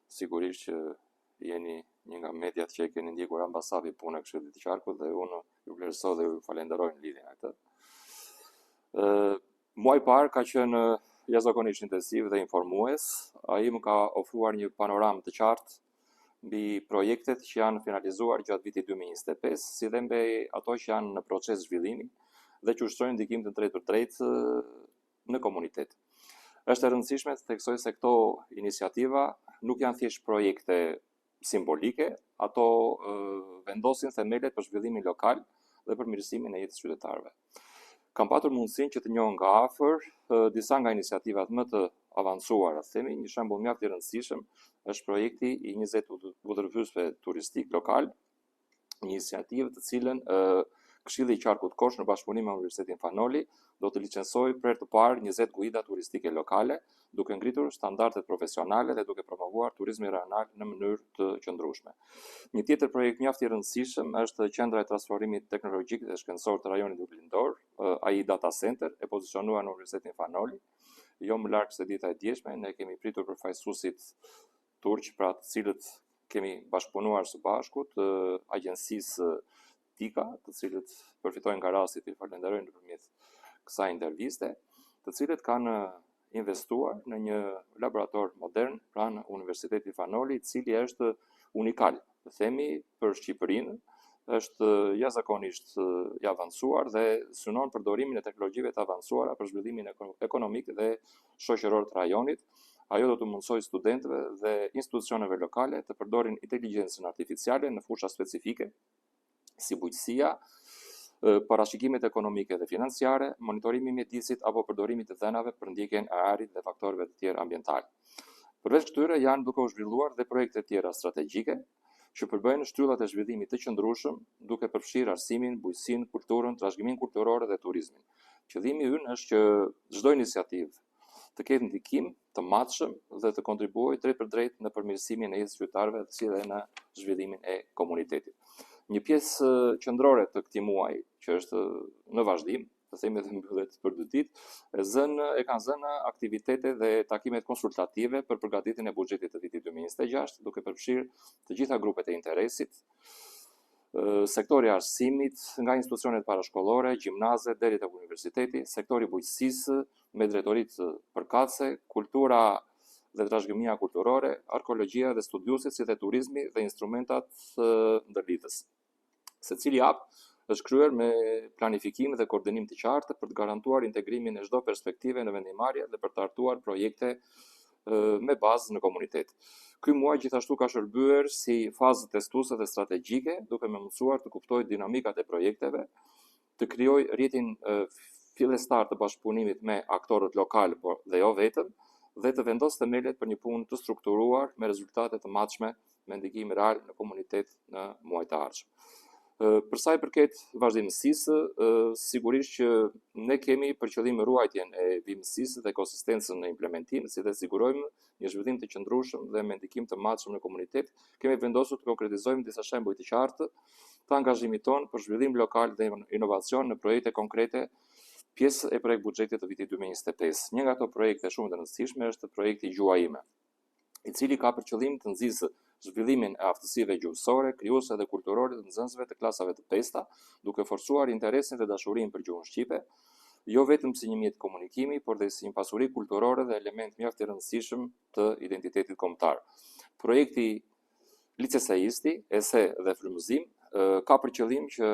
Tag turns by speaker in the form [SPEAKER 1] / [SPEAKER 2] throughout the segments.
[SPEAKER 1] sigurisht që jeni një nga mediat që e keni ndjekur ambasavi punë e Këshillit të Qarkut dhe unë ju vlerësoj dhe ju falenderoj në lidhje me këtë. Muaj parë ka qenë jashtëzakonisht intensiv dhe informues. Ai më ka ofruar një panoramë të qartë mbi projektet që janë finalizuar gjatë vitit 2025, si dhe mbi ato që janë në proces zhvillimi dhe që ushtrojnë ndikim të drejtë për drejtë në komunitet. Është e rëndësishme të theksoj se këto iniciativa nuk janë thjesht projekte simbolike, ato vendosin themelet për zhvillimin lokal dhe për mirësimin e jetës qytetarëve. Kam patur mundësinë që të njoh nga afër disa nga iniciativat më të avancuara, themi, një shembull mjaft i rëndësishëm është projekti i 20 udhëheqësve turistik lokal, një iniciativë të cilën Këshilli i Qarkut Koç në bashkëpunim me Universitetin Fanoli do të licencojë për herë të parë 20 guida turistike lokale, duke ngritur standardet profesionale dhe duke promovuar turizmin rajonal në mënyrë të qëndrueshme. Një tjetër projekt mjaft i rëndësishëm është Qendra e Transformimit Teknologjik dhe Shkencor të rajonit Juglindor, AI Data Center, e pozicionuar në Universitetin Fanoli. Jo më larg se dita e djeshme, ne kemi pritur përfaqësuesit turq, pra të cilët kemi bashkëpunuar së bashku të agjencisë TIKA, të cilët përfitojnë nga rasti të falenderoj nëpërmjet kësaj interviste, të cilët kanë investuar në një laborator modern pranë Universitetit Fanoli, i cili është unikal, të themi, për Shqipërinë, është jashtëzakonisht i avancuar dhe synon përdorimin e teknologjive të avancuara për zhvillimin ekonomik dhe shoqëror të rajonit. Ajo do të mundsojë studentëve dhe institucioneve lokale të përdorin inteligjencën artificiale në fusha specifike, si bujqësia, parashikimet ekonomike dhe financiare, monitorimi i mjedisit apo përdorimi të dhënave për ndjekjen e arit dhe faktorëve të tjerë ambiental. Përveç këtyre janë duke u zhvilluar dhe projekte tjera strategjike që përbëjnë shtyllat e zhvillimit të qëndrueshëm, duke përfshirë arsimin, bujqësinë, kulturën, trashëgiminë kulturore dhe turizmin. Qëllimi ynë është që çdo iniciativë të ketë ndikim të matshëm dhe të kontribuojë drejt për drejt në përmirësimin e jetës qytetarëve, si dhe në zhvillimin e komunitetit. Një pjesë qendrore të këtij muaji, që është në vazhdim, të themi edhe mbyllet për 2 ditë, e kanë zënë aktivitete dhe takimet konsultative për përgatitjen e buxhetit të vitit 2026, duke përfshirë të gjitha grupet e interesit, sektori i arsimit, nga institucionet parashkollore, gjimnaze deri tek universiteti, sektori i bujqësisë me drejtoritë përkatëse, kultura dhe trashëgimia kulturore, arkeologjia dhe studiusit, si dhe turizmi dhe instrumentat ndërlidhës. Secili hap është kryer me planifikim dhe koordinim të qartë për të garantuar integrimin e çdo perspektive në vendimarrje dhe për të hartuar projekte me bazë në komunitet. Ky muaj gjithashtu ka shërbyer si fazë testuese dhe strategjike, duke më mësuar të kuptoj dinamikat e projekteve, të krijoj rrjetin fillestar të bashkëpunimit me aktorët lokal, por dhe jo vetëm, dhe të vendos themelet për një punë të strukturuar me rezultate të matshme me ndikim real në komunitet në muajt e ardhshëm. Për sa i përket vazhdimësisë, sigurisht që ne kemi për qëllim ruajtjen e vimësisë dhe konsistencën në implementim, si dhe sigurojmë një zhvillim të qëndrueshëm dhe me ndikim të matshëm në komunitet. Kemi vendosur të konkretizojmë disa shembuj të qartë të angazhimit tonë për zhvillim lokal dhe inovacion në projekte konkrete, pjesë e projekt buxhetit të vitit 2025. Një nga ato projekte shumë të rëndësishme është projekti Gjua Ime, i cili ka për qëllim të nxjisë zhvillimin e aftësive gjuhësore, krijuese dhe kulturore të nxënësve të klasave të pesta, duke forcuar interesin dhe dashurinë për gjuhën shqipe, jo vetëm si një mjet komunikimi, por dhe si një pasuri kulturore dhe element mjaft i rëndësishëm të identitetit kombëtar. Projekti Liceseisti, Ese dhe Frymëzim ka për qëllim që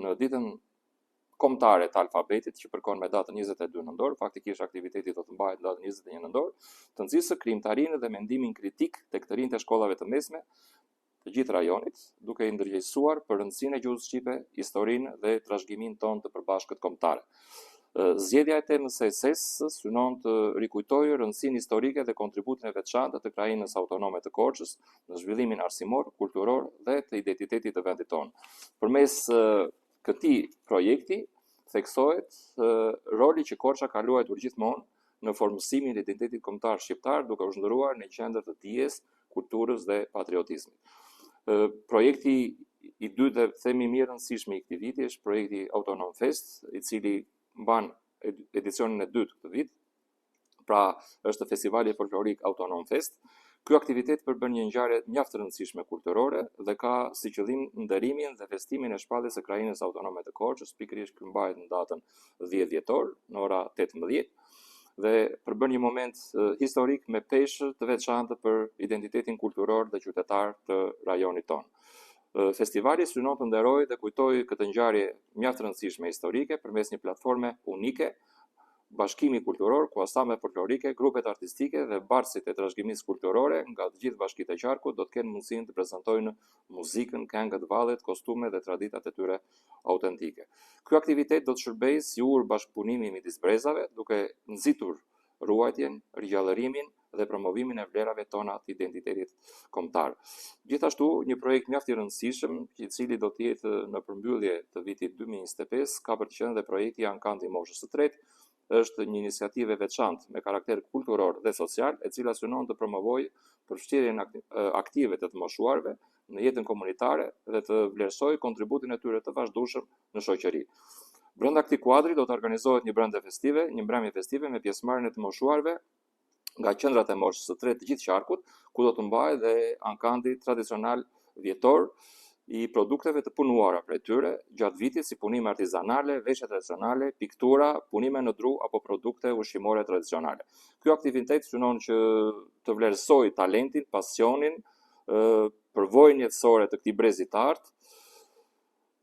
[SPEAKER 1] në ditën kombëtare të alfabetit, që përkon me datën 22 nëntor, faktikisht aktiviteti do të mbahet datën 21 nëntor, të nxjisë krijimtarinë dhe mendimin kritik tek të rinjtë e shkollave të mesme të gjithë rajonit, duke i ndërgjegjësuar për rëndësinë e gjuhës shqipe, historinë dhe trashëgiminë tonë të përbashkët kombëtare. Zgjedhja e temës së ESES synon të rikujtojë rëndësinë historike dhe kontributin e veçantë të krajinës autonome të Korçës në zhvillimin arsimor, kulturor dhe të identitetit të vendit tonë. Përmes këtij projekti theksohet roli që Korça ka luajtur gjithmonë në formësimin e identitetit kombëtar shqiptar, duke u zhndruar në qendër të dijes, kulturës dhe patriotizmit. Projekti i dytë dhe themi më i rëndësishëm i këtij viti është projekti Autonom Fest, i cili mban edicionin e dytë këtë vit. Pra, është festivali folklorik Autonom Fest. Ky aktivitet përbën një ngjarje mjaft të rëndësishme kulturore dhe ka si qëllim ndërimin dhe festimin e shpalljes së Krajinës Autonome të Korçës, pikërisht ky mbahet në datën 10 dhjetor në ora 18 dhe përbën një moment historik me peshë të veçantë për identitetin kulturor dhe qytetar të rajonit tonë. Festivali synon të nderojë dhe kujtojë këtë ngjarje mjaft të rëndësishme historike përmes një platforme unike, bashkimi kulturor, ku ansamblet folklorike, grupet artistike dhe barësit e trashëgimisë kulturore nga të gjithë bashkitë e qarkut do të kenë mundësinë të prezantojnë muzikën, këngët, vallet, kostumet dhe traditat e tyre autentike. Ky aktivitet do të shërbejë si urë bashkëpunimi midis brezave, duke nxitur ruajtjen, rigjallërimin dhe promovimin e vlerave tona të identitetit kombëtar. Gjithashtu, një projekt mjaft i rëndësishëm, i cili do të jetë në përmbyllje të vitit 2025, ka për të qenë dhe projekti Ankanti moshës së tretë, është një iniciativë e veçantë me karakter kulturor dhe social, e cila synon të promovojë përfshirjen aktive të të moshuarve në jetën komunitare dhe të vlerësojë kontributin e tyre të vazhdueshëm në shoqëri. Brenda këtij kuadri do të organizohet një mbrëmje festive me pjesëmarrjen e të moshuarve nga qendrat e moshës së tretë të gjithë qarkut, ku do të mbahet dhe ankanti tradicional vjetor i produkteve të punuara prej tyre gjatë vitit, si punime artizanale, veshje tradicionale, piktura, punime në dru apo produkte ushqimore tradicionale. Ky aktivitet synon që të vlerësojë talentin, pasionin, përvojën jetësore të këtij brezi të artë,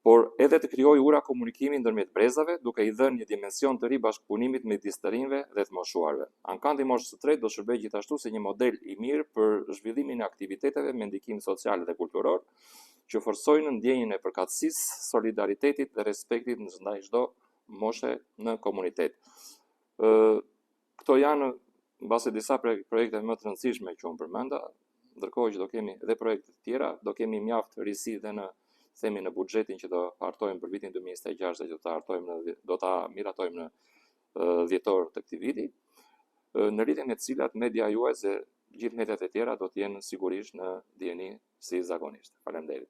[SPEAKER 1] por edhe të krijojë ura komunikimi ndërmjet brezave, duke i dhënë një dimension të ri bashkëpunimit midis të rinjve dhe të moshuarve. Ankanti moshës së tretë do shërbejë gjithashtu si një model i mirë për zhvillimin e aktiviteteve me ndikim social dhe kulturor, që forsojnë ndjenjën e përkatësisë, solidaritetit dhe respektit ndaj çdo moshe në komunitet. Këto janë mbase disa projekte më të rëndësishme që unë përmenda, ndërkohë që do kemi edhe projekte të tjera, do kemi mjaft risi dhe në buxhetin që do hartojmë për vitin 2026 dhe do ta miratojmë në dhjetor të këtij viti, në lidhje me të cilat media juaj dhe gjithë mediat e tjera do të jenë sigurisht në dijeni si zakonisht. Faleminderit.